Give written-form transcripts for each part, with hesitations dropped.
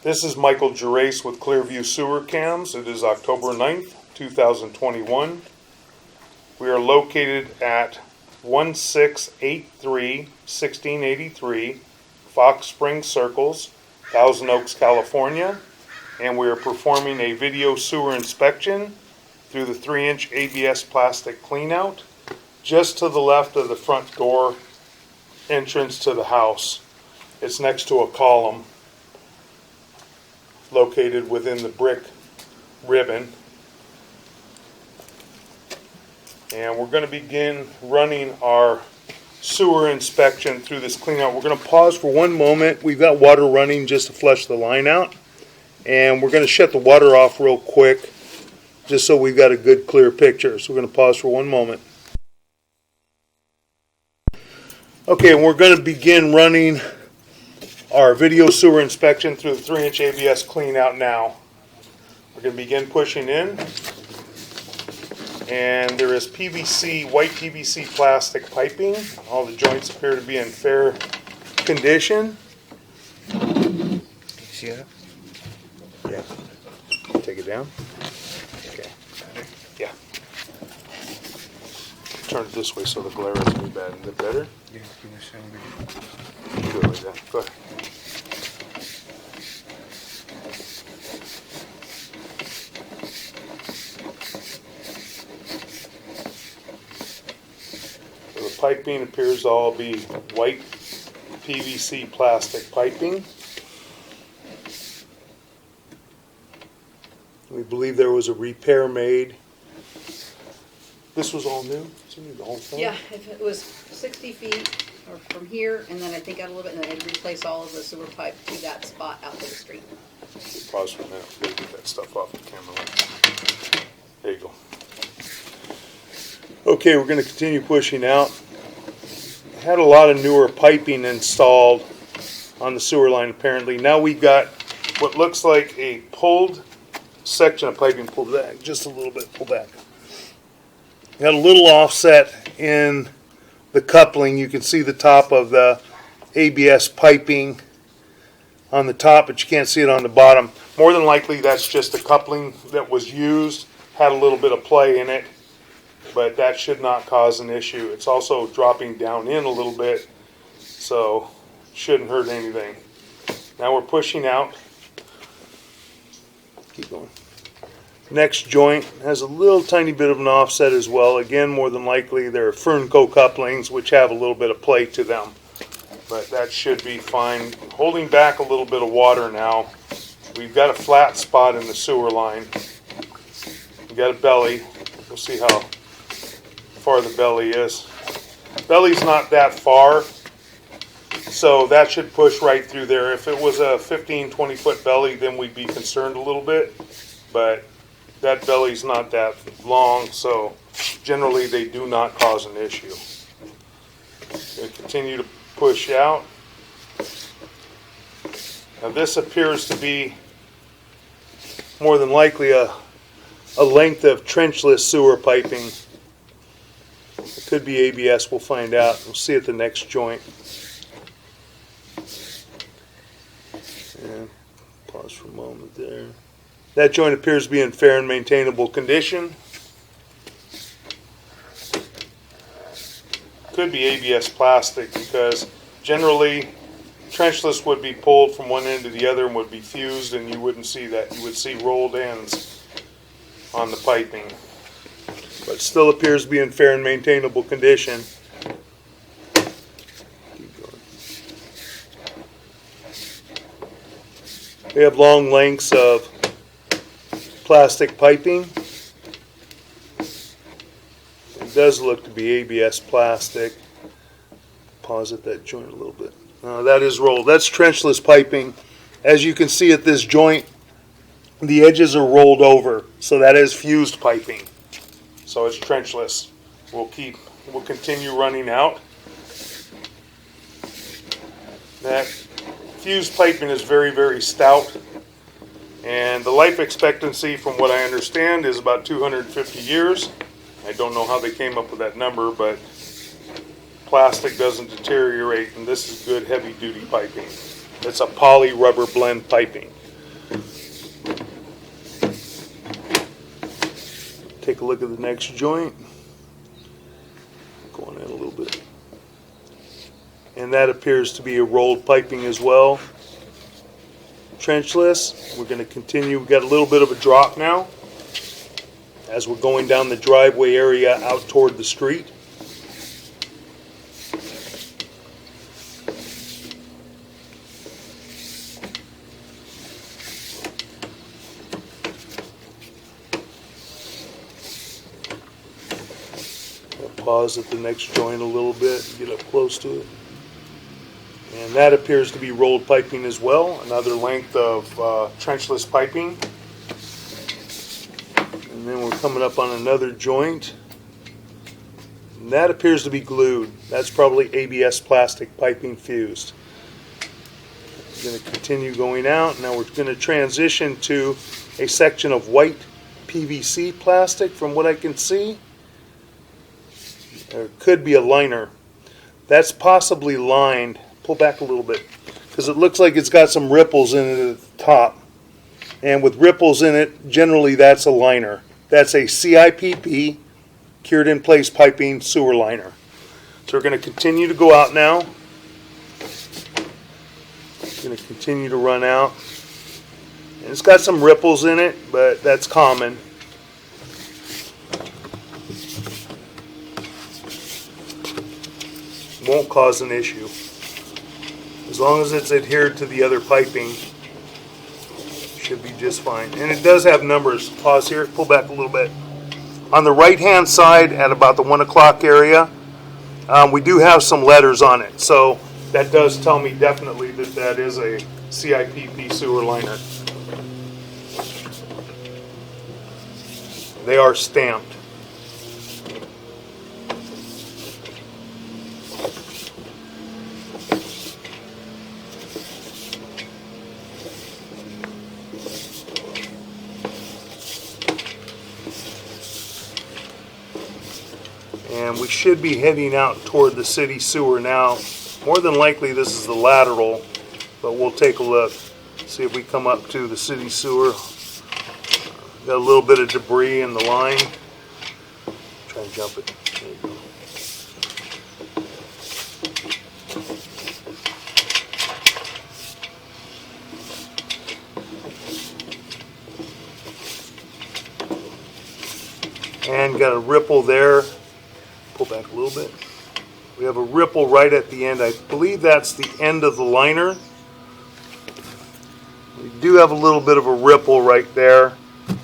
This is Michael Gerace with Clearview Sewer Cams. It is October 9th, 2021. We are located at 1683 1683 Fox Springs Circles, Thousand Oaks, California, and we are performing a video sewer inspection through the 3-inch ABS plastic cleanout just to the left of the front door entrance to the house. It's next to a column located within the brick ribbon. And we're going to begin running our sewer inspection through this cleanout. We're going to pause for one moment. We've got water running just to flush the line out. And we're going to shut the water off real quick just so we've got a good clear picture. So we're going to pause for one moment. Okay, and we're going to begin running our video sewer inspection through the 3-inch ABS cleanout now. We're going to begin pushing in, and there is PVC, white PVC plastic piping. All the joints appear to be in fair condition. Can you see that? Yeah. Take it down. Okay. Yeah. Turn it this way so the glare isn't too bad. Is it better? Yeah, give me a second. Do it like that. Go ahead. So the piping appears to all be white PVC plastic piping. We believe there was a repair made. This was all new? The whole thing? Yeah, if it was 60 feet or from here, and then I think out a little bit, and then I'd replace all of the sewer pipe to that spot out to the street. Pause for a minute. We gotta get that stuff off the camera. There you go. Okay, we're going to continue pushing out. Had a lot of newer piping installed on the sewer line apparently. Now we've got what looks like a pulled section of piping pulled back, just a little bit pulled back. Got a little offset in the coupling. You can see the top of the ABS piping on the top, but you can't see it on the bottom. More than likely that's just the coupling that was used, had a little bit of play in it, but that should not cause an issue. It's also dropping down in a little bit, so shouldn't hurt anything. Now we're pushing out. Keep going. Next joint has a little tiny bit of an offset as well. Again, more than likely they're Fernco couplings, which have a little bit of play to them. But that should be fine. Holding back a little bit of water now. We've got a flat spot in the sewer line. We've got a belly. We'll see how far the belly is. Belly's not that far, so that should push right through there. If it was a 15-20 foot belly, then we'd be concerned a little bit. But that belly's not that long, so generally they do not cause an issue. We continue to push out. Now this appears to be more than likely a length of trenchless sewer piping. It could be ABS, we'll find out. We'll see at the next joint. And pause for a moment there. That joint appears to be in fair and maintainable condition. Could be ABS plastic because generally trenchless would be pulled from one end to the other and would be fused, and you wouldn't see that. You would see rolled ends on the piping. But still appears to be in fair and maintainable condition. Keep going. We have long lengths of plastic piping. It does look to be ABS plastic. Pause at that joint a little bit. That is rolled. That's trenchless piping. As you can see at this joint, the edges are rolled over, so that is fused piping. So it's trenchless. We'll continue running out. That fused piping is very, very stout. And the life expectancy, from what I understand, is about 250 years. I don't know how they came up with that number, but plastic doesn't deteriorate, and this is good heavy-duty piping. It's a poly rubber blend piping. a look at the next joint. Going in a little bit. And that appears to be a rolled piping as well. Trenchless. We're going to continue. We've got a little bit of a drop now as we're going down the driveway area out toward the street. Pause at the next joint a little bit, get up close to it. And that appears to be rolled piping as well, another length of trenchless piping. And then we're coming up on another joint. And that appears to be glued. That's probably ABS plastic piping fused. We're going to continue going out. Now we're going to transition to a section of white PVC plastic from what I can see. There could be a liner. That's possibly lined. Pull back a little bit because it looks like it's got some ripples in it at the top. And with ripples in it, generally that's a liner. That's a CIPP, cured in place piping sewer liner. So we're going to continue to go out now. Going to continue to run out. And it's got some ripples in it, but that's common. Won't cause an issue. As long as it's adhered to the other piping, should be just fine. And it does have numbers. Pause here, pull back a little bit. On the right hand side at about the 1 o'clock area, we do have some letters on it. So that does tell me definitely that that is a CIPP sewer liner. They are stamped. And we should be heading out toward the city sewer now. More than likely this is the lateral, but we'll take a look. See if we come up to the city sewer. Got a little bit of debris in the line. Try and jump it. There you go. And got a ripple there. Pull back a little bit. We have a ripple right at the end. I believe that's the end of the liner. We do have a little bit of a ripple right there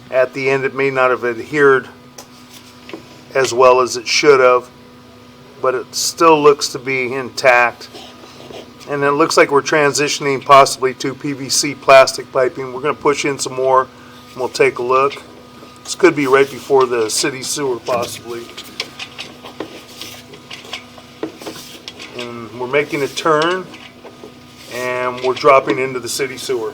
at the end. It may not have adhered as well as it should have, but it still looks to be intact. And it looks like we're transitioning possibly to PVC plastic piping. We're going to push in some more and we'll take a look. This could be right before the city sewer possibly. And we're making a turn and we're dropping into the city sewer.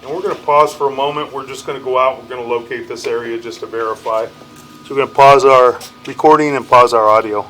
And we're going to pause for a moment. We're just going to go out. We're going to locate this area just to verify. So we're going to pause our recording and pause our audio.